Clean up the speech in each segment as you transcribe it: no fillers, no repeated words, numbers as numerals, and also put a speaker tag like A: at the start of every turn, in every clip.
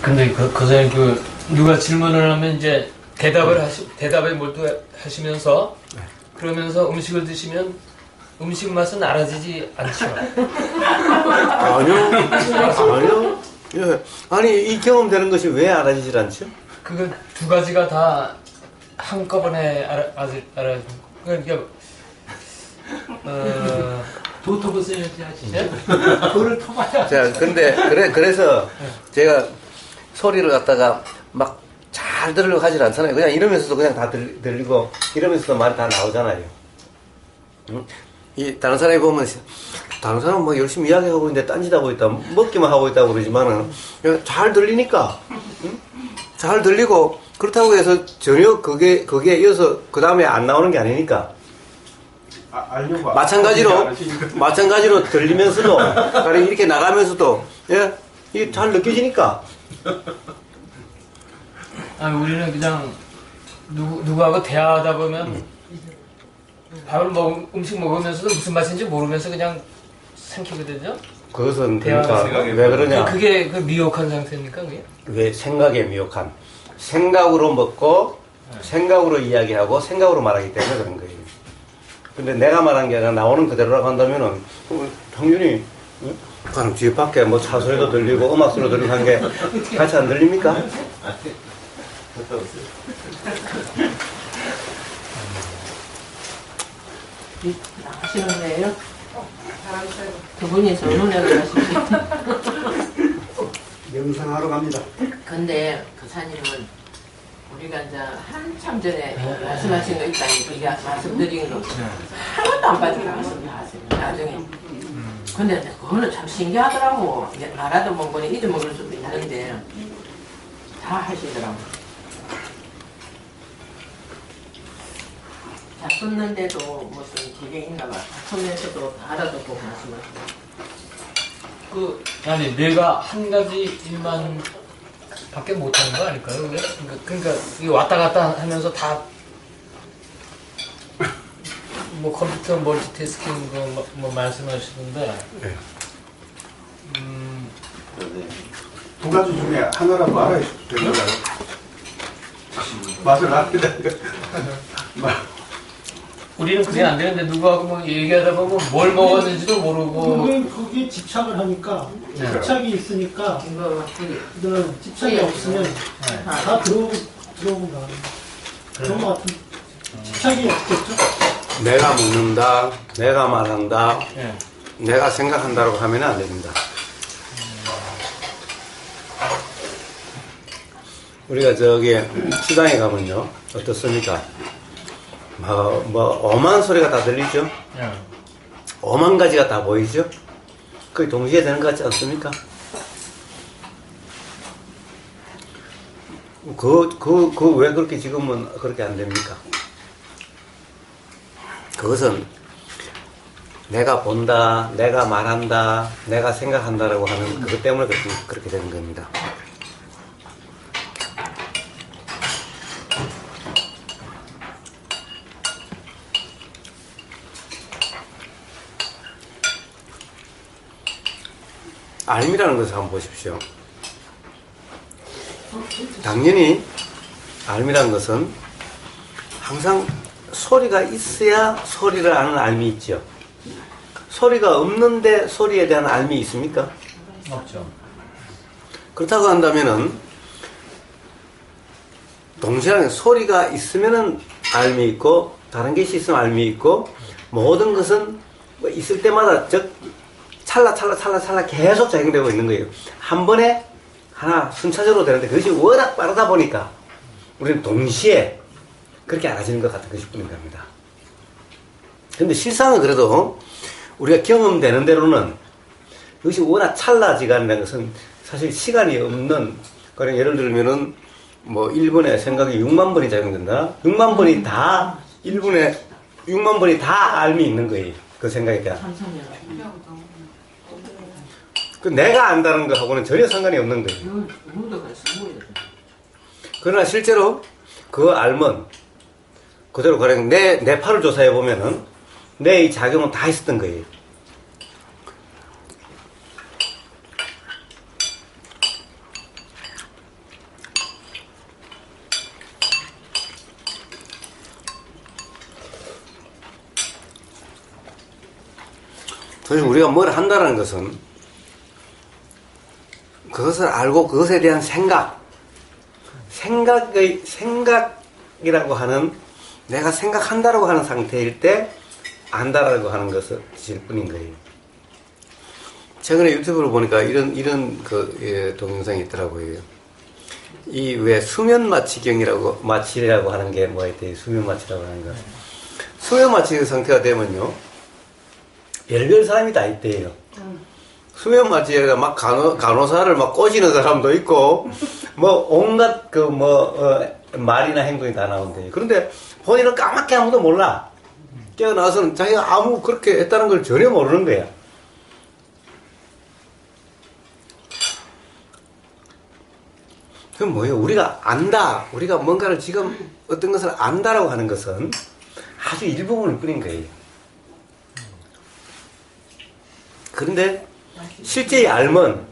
A: 근데 선생님 누가 질문을 하면 이제 대답에 몰두하시면서 그러면서 음식을 드시면 음식 맛은 알아지지 않죠.
B: 아니요. 예. 아니, 이 경험되는 것이 왜 알아지질 않죠?
A: 그거 두 가지가 다 한꺼번에 그러니까 도토부 써야지 하시죠? 돌을 터봐야.
B: 자, 그래서 제가 소리를 갖다가 막 잘 들으려고 하질 않잖아요. 그냥 이러면서도 그냥 다 들리고, 이러면서도 말이 다 나오잖아요. 이, 다른 사람이 보면, 다른 사람은 막 열심히 이야기하고 있는데 딴짓하고 있다, 먹기만 하고 있다고 그러지만은, 잘 들리니까, 잘 들리고, 그렇다고 해서 전혀 그게 이어서 그 다음에 안 나오는 게 아니니까. 마찬가지로 들리면서도, 이렇게 나가면서도, 예, 이게 잘 느껴지니까.
A: 아니, 우리는 그냥 누구하고 대화하다 보면 음식 먹으면서도 무슨 맛인지 모르면서 그냥 삼키거든요.
B: 그것은 그러니까 왜 그러냐?
A: 그게 그 미혹한 상태입니까, 그게?
B: 왜 생각에 미혹한? 생각으로 먹고 생각으로 이야기하고 생각으로 말하기 때문에 그런 거예요. 근데 내가 말한 게 아니라 나오는 그대로라고 한다면은 당연히 그럼 뒤에 밖에 뭐 차 소리도 들리고 음악 소리도 들리고 한 게 같이 안 들립니까?
C: 나가시는 거예요? 두 분이서 논의를 하시죠.
D: 명상하러 갑니다.
C: 근데 교사님은 우리가 이제 한참 전에 말씀하신 거 있다니 우리가 말씀드린 거 하나도 안 빠지고 말씀 다 하세요. 나중에. 근데 그거는 참 신기하더라고. 알아도 못 보니 잊어먹을 수도 있는데 다 하시더라고. 다쳤는데도 무슨 그게 있나 봐. 다쳤면서도 알아듣고 말씀하시고.
A: 아니, 내가 한 가지 일만 밖에 못하는 거 아닐까요? 그게? 그러니까 이 왔다 갔다 하면서 다 뭐 컴퓨터 멀티태스킹 뭐 말씀하시던데.
B: 네.
D: 두 가지 중에 하나라도 알아야 되는가요? 맛을 알아야 되는가?
A: 우리는 그게 안 되는데 누구하고 뭐 얘기하다 보면 뭘 먹었는지도 모르고.
E: 그게 집착을 하니까
A: 네.
E: 집착이 있으니까
C: 이거
E: 집착이 없으면 다 들어오는 거야. 그런 거 같은 집착이 없겠죠?
B: 내가 먹는다, 내가 말한다,
A: 네.
B: 내가 생각한다라고 하면 안 됩니다. 우리가 저기 시장에 가면요 어떻습니까? 뭐 엄한 소리가 다 들리죠?
A: 네.
B: 엄한 가지가 다 보이죠? 그게 동시에 되는 것 같지 않습니까? 왜 그렇게 지금은 그렇게 안 됩니까? 그것은 내가 본다, 내가 말한다, 내가 생각한다라고 하는 그것 때문에 그렇게 되는 겁니다. 알미라는 것을 한번 보십시오. 당연히 알미라는 것은 항상 소리가 있어야 소리를 아는 알미 있죠. 소리가 없는데 소리에 대한 알미 있습니까?
A: 없죠.
B: 그렇다고 한다면은 동시에 소리가 있으면은 알미 있고 다른 것이 있으면 알미 있고 모든 것은 뭐 있을 때마다 찰나 계속 작용되고 있는 거예요. 한 번에 하나 순차적으로 되는데 그것이 워낙 빠르다 보니까 우리는 동시에 그렇게 알아지는 것 같은 것이 뿐인 겁니다. 근데 실상은 그래도 우리가 경험되는 대로는 그것이 워낙 찰나지간이라는 것은 사실 시간이 없는, 그러니까 예를 들면은 뭐 1분에 생각이 6만 번이 작용된다. 6만 번이 다 1분에 6만 번이 다 알미 있는 거예요. 그 생각에 대한. 그 내가 안다는 거하고는 전혀 상관이 없는 거예요. 그러나 실제로 그 알면 그대로 그냥 내 팔을 조사해 보면은 내 이 작용은 다 있었던 거예요. 그래서 우리가 뭘 한다는 것은 그것을 알고 그것에 대한 생각이라고 하는, 내가 생각한다라고 하는 상태일 때 안다라고 하는 것을 뿐인 거예요. 최근에 유튜브를 보니까 이런 동영상이 있더라고요. 이 왜 수면 마취라고 하는 게 뭐가 있대요. 수면 마취라고 하는 거. 수면 마취 상태가 되면요, 별별 사람이 다 있대요. 수면 마취에다 막 간호사를 막 꼬시는 사람도 있고, 뭐 온갖 말이나 행동이 다 나온대요. 그런데 본인은 까맣게 아무도 몰라. 깨어나서는 자기가 아무 그렇게 했다는 걸 전혀 모르는 거야. 그럼 뭐예요? 우리가 안다, 우리가 뭔가를 지금 어떤 것을 안다라고 하는 것은 아주 일부분일 뿐인 거예요. 그런데 실제의 알면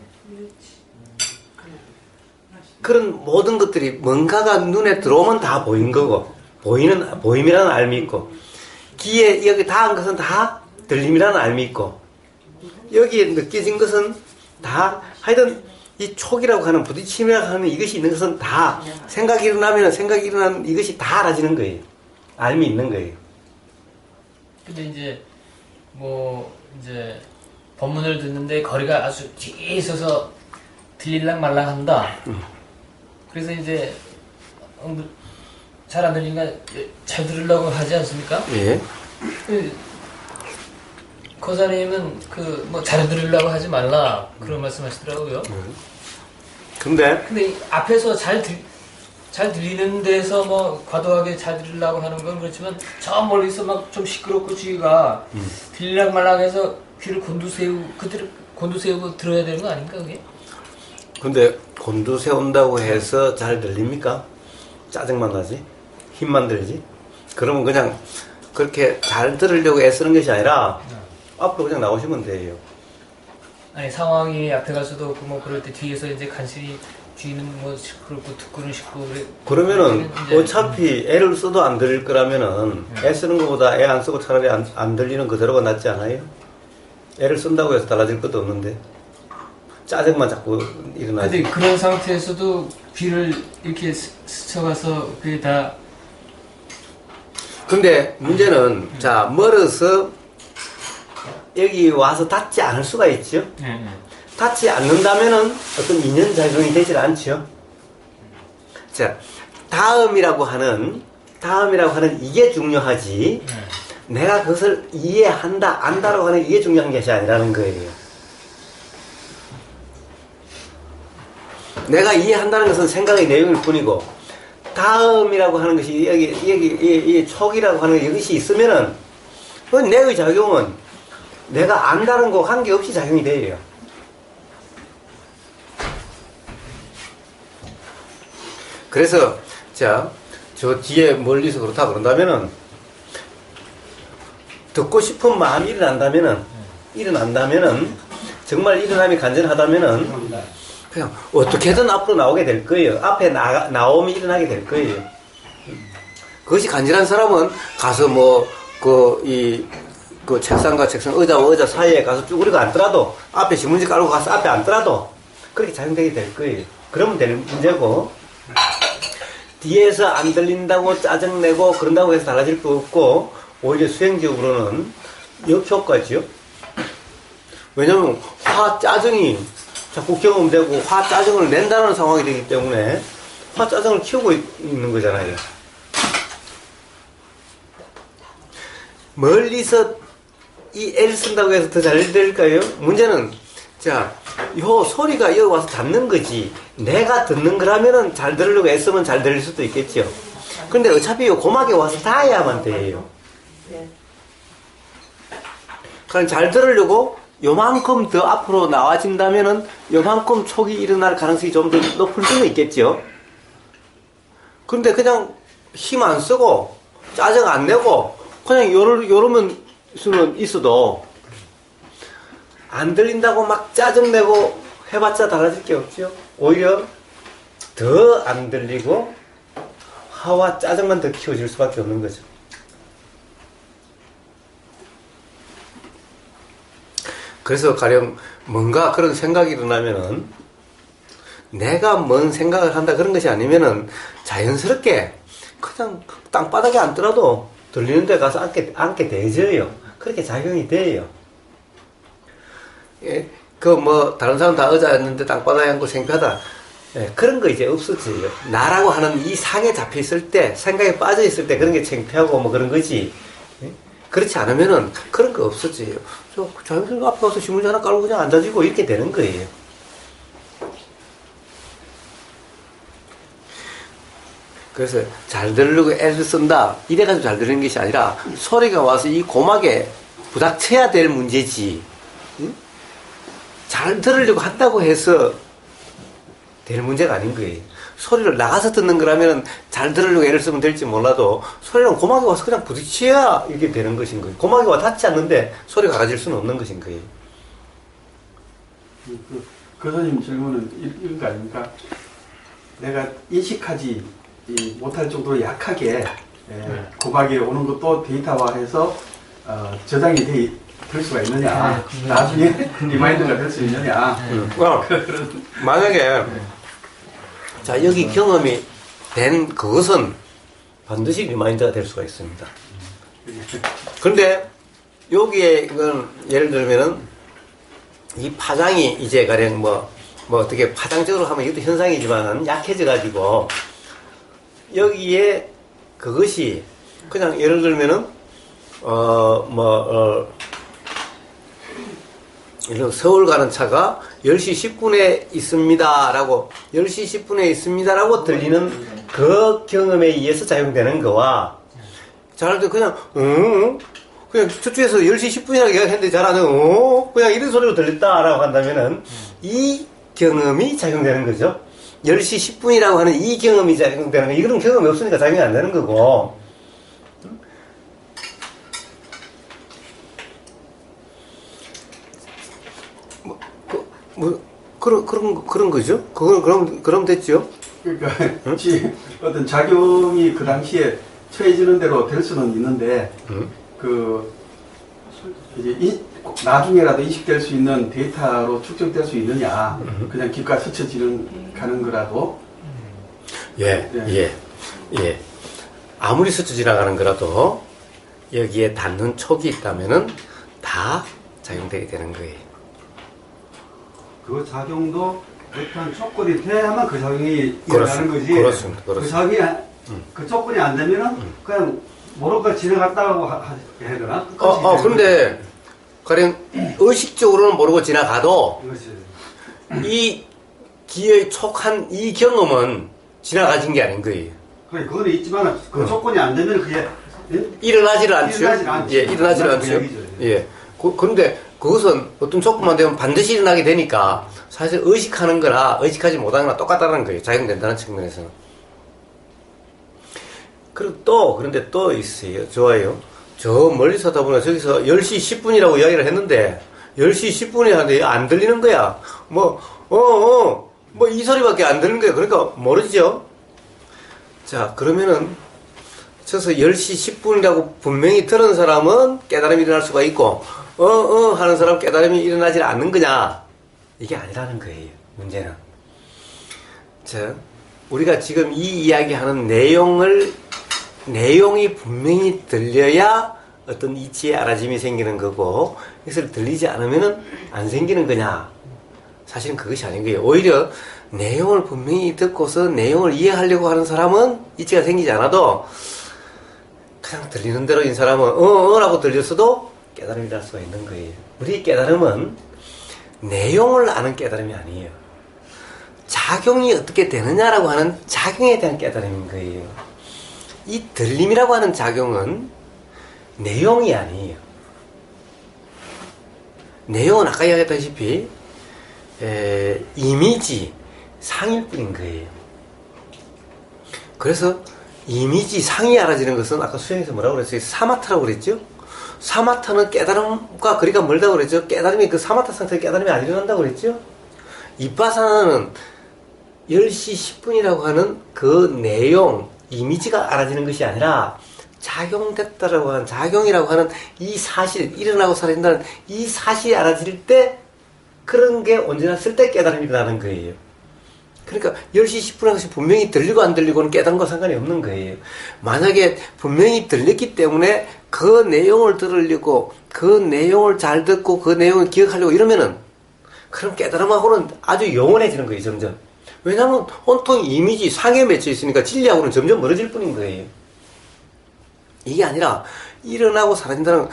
B: 그런 모든 것들이 뭔가가 눈에 들어오면 다 보인 거고, 보임이라는 알미 있고, 귀에 여기 닿은 것은 다 들림이라는 알미 있고, 여기에 느껴진 것은 다 하여튼 이 촉이라고 하는, 부딪힘이라고 하는 이것이 있는 것은 다 생각이 일어나는 이것이 다 알아지는 거예요. 알미 있는 거예요.
A: 근데 이제 법문을 듣는데 거리가 아주 뒤에 있어서 들릴랑 말랑 한다. 그래서 이제 잘 안 들리니까 잘 들으려고 하지 않습니까?
B: 예.
A: 거사님은 잘 들으려고 하지 말라 그런 말씀하시더라고요.
B: 근데
A: 이 앞에서 잘 들리는 데서 과도하게 잘 들으려고 하는 건 그렇지만 저 멀리서 막 좀 시끄럽고 주위가 들리랑 말랑 해서 귀를 곤두세우고 들어야 되는 거 아닌가 그게?
B: 근데 곤두세운다고 해서 잘 들립니까? 짜증만 나지? 힘만 들지? 그러면 그냥 그렇게 잘 들으려고 애쓰는 것이 아니라 앞으로 그냥 나오시면 돼요.
A: 아니 상황이 앞에 가서도 그럴 때 뒤에서 이제 간신히 뒤는 시끄럽고 듣고는 시끄럽고
B: 그러면은 어차피 애를 써도 안 들릴 거라면은 애 쓰는 것보다 애 안 쓰고 차라리 안 들리는 그대로가 낫지 않아요? 애를 쓴다고 해서 달라질 것도 없는데 짜증만 자꾸 일어나지.
A: 근데 그런 상태에서도 귀를 이렇게 스쳐가서 그게 다.
B: 근데 문제는 자 멀어서 여기 와서 닿지 않을 수가 있죠. 닿지 않는다면은 어떤 인연 작용이 되질 않죠. 자 다음이라고 하는 이게 중요하지. 내가 그것을 이해한다, 안다라고 하는 이게 중요한 것이 아니라는 거예요. 내가 이해한다는 것은 생각의 내용일 뿐이고, 다음이라고 하는 것이 여기 촉이라고 하는 이것이 있으면은 내의 작용은 내가 안다는 거 관계없이 작용이 돼요. 그래서 자 저 뒤에 멀리서 그렇다 그런다면은 듣고 싶은 마음이 일어난다면은 정말 일어남이 간절하다면은 그냥 어떻게든 앞으로 나오게 될 거예요. 앞에 나옴이 일어나게 될 거예요. 그것이 간절한 사람은 가서 책상과 책상, 의자와 의자 사이에 가서 쭈그리고 앉더라도, 앞에 신문지 깔고 가서 앞에 앉더라도 그렇게 작용되게 될 거예요. 그러면 될 문제고, 뒤에서 안 들린다고 짜증내고 그런다고 해서 달라질 거 없고, 오히려 수행적으로는 역효과죠. 왜냐면 짜증이 자꾸 경험되고 짜증을 낸다는 상황이 되기 때문에 짜증을 키우고 있는 거잖아요. 멀리서 이 애를 쓴다고 해서 더 잘 들릴까요? 문제는 요 소리가 여기 와서 닿는 거지, 내가 듣는 거라면은 잘 들으려고 애쓰면 잘 들릴 수도 있겠죠. 근데 어차피 요 고막에 와서 닿아야만 돼요. 그럼 잘 들으려고 요만큼 더 앞으로 나와진다면은 요만큼 촉이 일어날 가능성이 좀 더 높을 수는 있겠죠. 근데 그냥 힘 안 쓰고 짜증 안 내고 그냥 요러면 수는 있어도 안 들린다고 막 짜증내고 해봤자 달라질 게 없죠. 오히려 더 안 들리고 화와 짜증만 더 키워질 수밖에 없는 거죠. 그래서 가령 뭔가 그런 생각이 일어나면은 내가 뭔 생각을 한다 그런 것이 아니면은 자연스럽게 그냥 땅바닥에 앉더라도 들리는 데 가서 앉게 되져요. 그렇게 작용이 돼요. 예, 그 뭐 다른 사람 다 의자 앉는데 땅바닥에 앉고 창피하다. 예, 그런 거 이제 없어져요. 나라고 하는 이 상에 잡혀 있을 때, 생각에 빠져 있을 때 그런 게 창피하고 뭐 그런 거지. 예? 그렇지 않으면은 그런 거 없어져요. 저 자연스럽게 앞에 가서 신문지 하나 깔고 그냥 앉아지고 이렇게 되는 거예요. 그래서 잘 들으려고 애를 쓴다. 이래가지고 잘 들리는 것이 아니라 소리가 와서 이 고막에 부닥쳐야 될 문제지. 응? 잘 들으려고 한다고 해서 될 문제가 아닌 거예요. 소리를 나가서 듣는 거라면 잘 들으려고 애를 쓰면 될지 몰라도 소리는 고막에 와서 그냥 부딪혀야 이게 되는 것인 거예요. 고막에 와 닿지 않는데 소리가 가라질 수는 없는 것인 거예요.
D: 그 선생님 질문은 이런 거 아닙니까? 내가 인식하지 못할 정도로 약하게 고막에 오는 것도 데이터화해서 저장이 될 수가 있느냐, 나중에 리마인드가 될 수 있느냐.
B: 만약에 자 여기 경험이 된 그것은 반드시 리마인드가 될 수가 있습니다. 그런데 여기에 이건 예를 들면은 이 파장이 이제 가령 뭐 어떻게 파장적으로 하면 이것도 현상이지만은 약해져 가지고 여기에 그것이 그냥 예를 들면은 이런 서울 가는 차가 10시 10분에 있습니다 라고 10시 10분에 있습니다 라고 들리는 그 경험에 의해서 작용되는 거와 잘할 때 그냥 그냥 저쪽에서 10시 10분이라고 얘기했는데 잘하는 그냥 이런 소리로 들렸다 라고 한다면은 이 경험이 작용되는 거죠. 10시 10분이라고 하는 이 경험이 작용되는 거. 이런 경험이 없으니까 작용이 안 되는 거고. 그런 거죠? 그럼 됐죠?
D: 그러니까, 어떤 작용이 그 당시에 처해지는 대로 될 수는 있는데, 이제 나중에라도 인식될 수 있는 데이터로 측정될 수 있느냐, 그냥 귓가 스쳐지는 가는 거라도.
B: 예. 아무리 스쳐 지나가는 거라도 여기에 닿는 촉이 있다면은 다 작용되게 되는 거예요.
F: 그 작용도 어떤 조건이 돼야만 그 작용이 일어나는 거지.
B: 그렇습니다.
F: 그 작용이 그 조건이 안 되면은 그냥 모르고 지나갔다고 해야 되나?
B: 그런데 가령 의식적으로는 모르고 지나가도
F: 그렇지.
B: 이 기의 촉한 이 경험은 지나가진 게 아닌 거예요.
F: 그래, 그거는 있지만 그 조건이 안 되면 그게
B: 일어나지를 않죠. 예, 일어나지를 않죠.
F: 그 얘기죠.
B: 예. 그런데 그것은 어떤 조건만 되면 반드시 일어나게 되니까 사실 의식하는 거나 의식하지 못하는 거나 똑같다는 거예요. 작용된다는 측면에서는. 그리고 그런데 또 있어요. 좋아요. 저 멀리서 하다 보면 저기서 10시 10분이라고 이야기를 했는데 10시 10분이 하는데 안 들리는 거야. 이 소리밖에 안 들리는 거야. 그러니까 모르죠. 자, 그러면은 저서 10시 10분이라고 분명히 들은 사람은 깨달음이 일어날 수가 있고 하는 사람 깨달음이 일어나지 않는 거냐? 이게 아니라는 거예요. 문제는. 자, 우리가 지금 이 이야기하는 내용이 분명히 들려야 어떤 이치의 알아짐이 생기는 거고, 이것을 들리지 않으면은 안 생기는 거냐? 사실은 그것이 아닌 거예요. 오히려 내용을 분명히 듣고서 내용을 이해하려고 하는 사람은 이치가 생기지 않아도 그냥 들리는 대로인 사람은 라고 들렸어도 깨달음이 날 수가 있는 거예요. 우리 깨달음은 내용을 아는 깨달음이 아니에요. 작용이 어떻게 되느냐라고 하는 작용에 대한 깨달음인 거예요. 이 들림이라고 하는 작용은 내용이 아니에요. 내용은 아까 이야기했다시피 이미지, 상일 뿐인 거예요. 그래서 이미지, 상이 알아지는 것은 아까 수행에서 뭐라고 그랬어요? 사마타라고 그랬죠? 사마타는 깨달음과 거리가 멀다고 그랬죠? 깨달음이 그 사마타 상태의 깨달음이 안 일어난다고 그랬죠? 이빠사나는 10시 10분이라고 하는 그 내용, 이미지가 알아지는 것이 아니라 작용됐다라고 하는, 작용이라고 하는 이 사실, 일어나고 사라진다는 이 사실이 알아질 때 그런 게 언제나 쓸 때 깨달음이 일어나는 거예요. 그러니까 10시 10분에 것이 분명히 들리고 안 들리고는 깨달은 거 상관이 없는 거예요. 만약에 분명히 들렸기 때문에 그 내용을 들으려고, 그 내용을 잘 듣고 그 내용을 기억하려고 이러면은 그럼 깨달음하고는 아주 영원해지는 거예요, 점점. 왜냐하면 온통 이미지, 상에 맺혀 있으니까 진리하고는 점점 멀어질 뿐인 거예요. 이게 아니라 일어나고 사라진다는,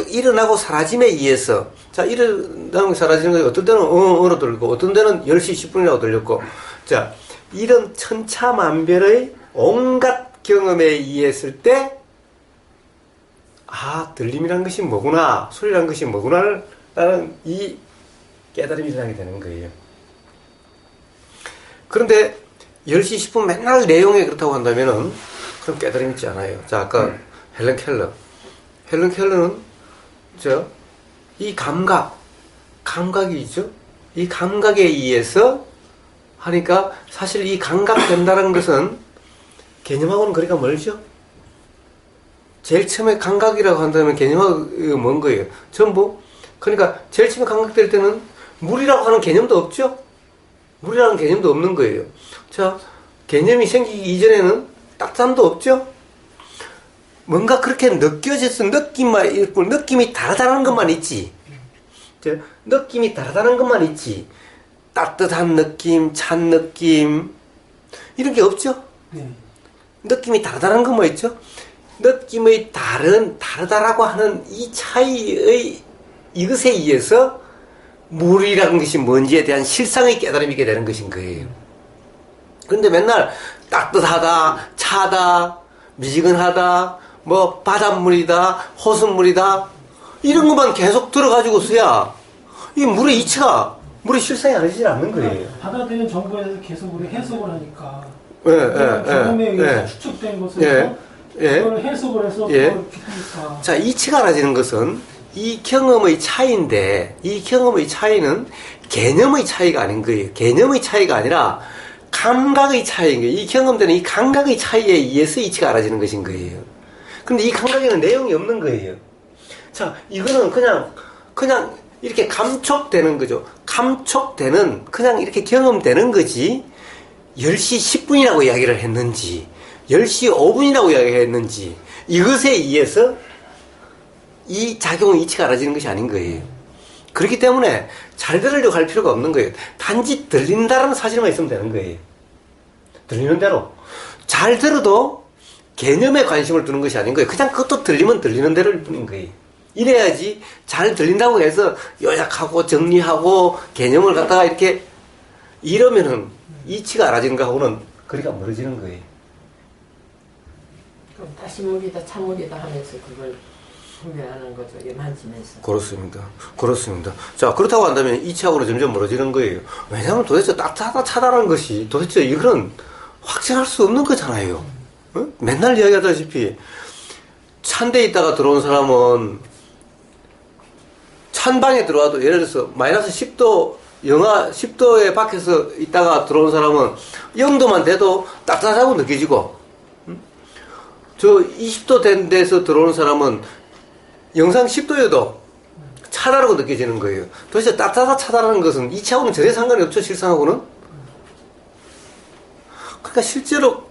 B: 일어나고 사라짐에 의해서, 자, 일어나고 사라지는 거 어떤 때는 어로 들리고, 어떤 때는 10시 10분이라고 들렸고, 자, 이런 천차만별의 온갖 경험에 의했을 때, 아, 들림이란 것이 뭐구나, 소리란 것이 뭐구나를, 라는 이 깨달음이 일어나게 되는 거예요. 그런데 10시 10분 맨날 내용에 그렇다고 한다면은, 그럼 깨달음이 있지 않아요. 자, 아까 헬런 켈러는, 이 감각이 있죠? 이 감각에 의해서 하니까 사실 이 감각 된다는 것은 개념하고는 거리가 멀죠? 제일 처음에 감각이라고 한다면 개념하고 먼 거예요. 전부. 그러니까 제일 처음에 감각될 때는 물이라고 하는 개념도 없죠? 물이라는 개념도 없는 거예요. 자, 개념이 생기기 이전에는 따뜻함도 없죠? 뭔가 그렇게 느껴져서 느낌이 다르다는 것만 있지. 느낌이 다르다는 것만 있지. 따뜻한 느낌, 찬 느낌, 이런 게 없죠? 느낌이 다르다는 것만 있죠? 느낌의 다르다라고 하는 이 차이의 이것에 의해서 물이라는 것이 뭔지에 대한 실상의 깨달음이 있게 되는 것인 거예요. 그런데 맨날 따뜻하다, 차다, 미지근하다, 뭐 바닷물이다, 호수물이다, 이런 것만 계속 들어가지고서야 이 물의 이치가, 물의 실상이 알려지지 않는 거예요.
E: 받아들이는 정보에 대해서 계속 우리 해석을 하니까
B: 경험에
E: 의해서 추측된 것을 그걸 해석을 해서 그걸 기쁘니까.
B: 자, 이치가 알아지는 것은 이 경험의 차이인데, 이 경험의 차이는 개념의 차이가 아닌 거예요. 개념의 차이가 아니라 감각의 차이인 거예요. 이 경험되는 이 감각의 차이에 의해서 이치가 알아지는 것인 거예요. 근데 이 감각에는 내용이 없는 거예요. 자, 이거는 그냥 이렇게 감촉되는 거죠. 감촉되는, 그냥 이렇게 경험되는 거지, 10시 10분이라고 이야기를 했는지, 10시 5분이라고 이야기했는지, 이것에 의해서 이 작용의 이치가 알아지는 것이 아닌 거예요. 그렇기 때문에 잘 들으려고 할 필요가 없는 거예요. 단지 들린다는 사실만 있으면 되는 거예요. 들리는 대로. 잘 들어도 개념에 관심을 두는 것이 아닌 거예요. 그냥 그것도 들리면 들리는 대로일 뿐인 거예요. 이래야지 잘 들린다고 해서 요약하고 정리하고 개념을 갖다가 이렇게 이러면은 이치가 알아지는 거하고는 거리가 멀어지는 거예요.
C: 그럼 다시 물이다 찬물이다 하면서 그걸 분별하는 거죠. 만지면서.
B: 그렇습니다. 자, 그렇다고 한다면 이치하고는 점점 멀어지는 거예요. 왜냐하면 도대체 따뜻하다 차다라는 것이 도대체 이거는 확증할 수 없는 거잖아요. 어? 맨날 이야기하다시피 찬 데 있다가 들어온 사람은 찬 방에 들어와도 예를 들어서 마이너스 10도 영하 10도에 밖에서 있다가 들어온 사람은 0도만 돼도 따뜻하다고 느껴지고, 저 20도 된 데서 들어오는 사람은 영상 10도여도 차다라고 느껴지는 거예요. 도대체 따뜻하다 차다라는 것은 이치하고는 전혀 상관이 없죠, 실상하고는. 그러니까 실제로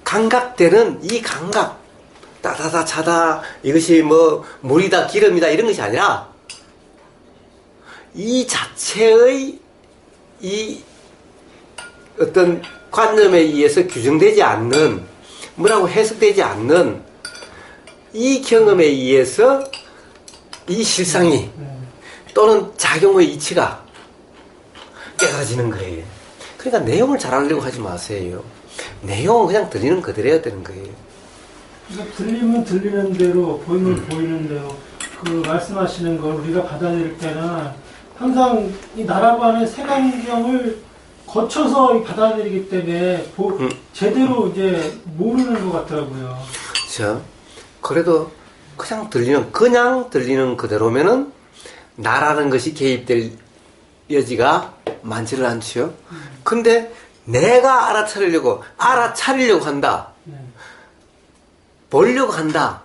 B: 감각되는 이 감각, 따뜻하다 차다, 이것이 뭐 물이다 기름이다 이런 것이 아니라 이 자체의 이 어떤 관념에 의해서 규정되지 않는, 뭐라고 해석되지 않는 이 경험에 의해서 이 실상이 또는 작용의 이치가 깨달아지는 거예요. 그러니까 내용을 잘 알려고 하지 마세요. 내용은 그냥 들리는 그대로야 되는 거예요.
E: 그러니까 들리면 들리는 대로, 보이면 보이는 대로, 그 말씀하시는 걸 우리가 받아들일 때는 항상 이 나라고 하는 색안경을 거쳐서 받아들이기 때문에 제대로 이제 모르는 것 같더라고요.
B: 자, 그래도 그냥 들리는 그대로면은 나라는 것이 개입될 여지가 많지를 않지요. 근데 내가 알아차리려고 한다. 보려고 한다.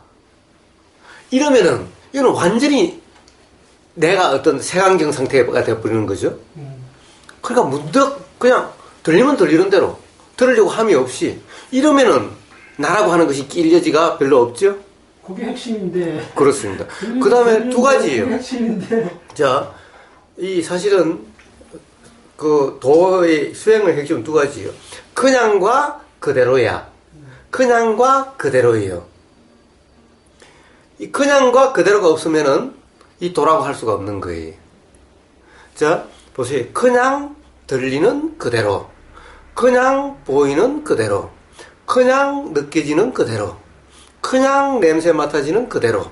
B: 이러면은 이거는 완전히 내가 어떤 색안경 상태가 되어버리는 거죠. 그러니까 문득 그냥 들리면 들리는 대로 들으려고 함이 없이 이러면은 나라고 하는 것이 끼일 여지가 별로 없죠.
E: 그게 핵심인데.
B: 그렇습니다. 그 다음에 두 가지예요.
E: 그게 핵심인데.
B: 자, 이 사실은 그 도의 수행의 핵심은 두 가지예요. 그냥과 그대로야. 그냥과 그대로예요. 이 그냥과 그대로가 없으면은 이 도라고 할 수가 없는 거예요. 자, 보세요. 그냥 들리는 그대로, 그냥 보이는 그대로, 그냥 느껴지는 그대로, 그냥 냄새 맡아지는 그대로,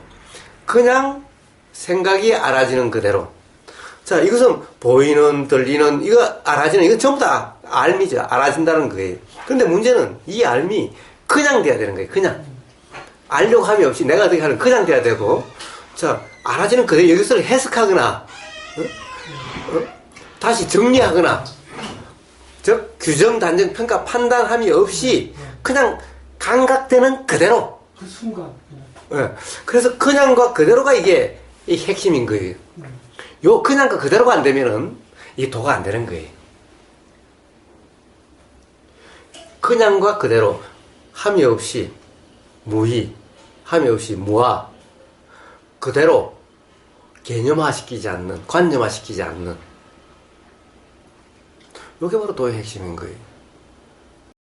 B: 그냥 생각이 알아지는 그대로. 자, 이것은 보이는, 들리는, 이거 알아지는, 이건 전부 다 알미죠. 알아진다는 거예요. 근데 문제는 이 알미 그냥 돼야 되는 거예요. 그냥. 알려고 함이 없이 내가 어떻게 하는 그냥 돼야 되고. 자, 알아지는 그대로 여기서 해석하거나, 다시 정리하거나, 즉, 규정, 단정, 평가, 판단함이 없이 그냥 감각되는 그대로.
E: 그 순간.
B: 예. 그래서 그냥과 그대로가 이게 이 핵심인 거예요. 요 그냥과 그대로가 안 되면은 이 도가 안 되는 거예요. 그냥과 그대로 함이 없이 무의, 함이 없이 무아, 그대로 개념화시키지 않는, 관념화시키지 않는, 요게 바로 도의 핵심인 거예요.